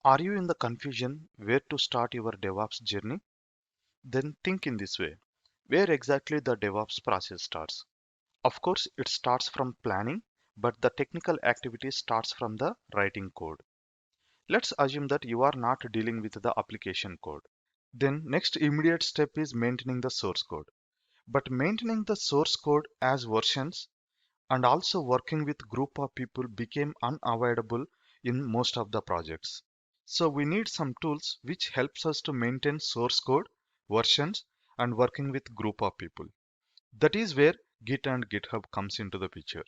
Are you in the confusion where to start your DevOps journey? Then think in this way. Where exactly the DevOps process starts? Of course, it starts from planning, but the technical activity starts from the writing code. Let's assume that you are not dealing with the application code. Then next immediate step is maintaining the source code. But maintaining the source code as versions and also working with group of people became unavoidable in most of the projects. So we need some tools which helps us to maintain source code, versions, and working with group of people. That is where Git and GitHub comes into the picture.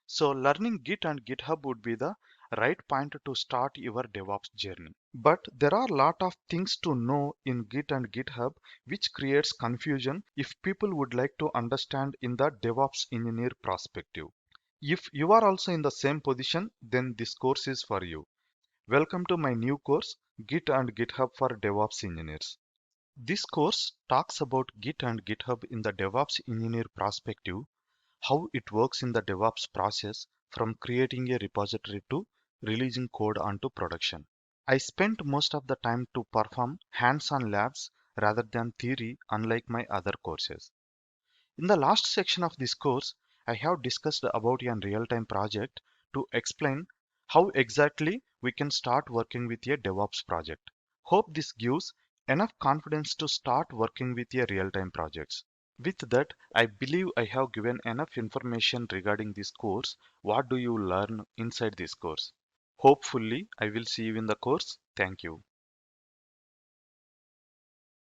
So learning Git and GitHub would be the right point to start your DevOps journey. But there are a lot of things to know in Git and GitHub which creates confusion if people would like to understand in the DevOps engineer perspective. If you are also in the same position, then this course is for you. Welcome to my new course, Git and GitHub for DevOps engineers. This course talks about Git and GitHub in the DevOps engineer perspective, how it works in the DevOps process from creating a repository to releasing code onto production. I spent most of the time to perform hands-on labs rather than theory, unlike my other courses. In the last section of this course, I have discussed about a real-time project to explain how exactly we can start working with a DevOps project. Hope this gives enough confidence to start working with a real-time projects. With that, I believe I have given enough information regarding this course. What do you learn inside this course? Hopefully, I will see you in the course. Thank you.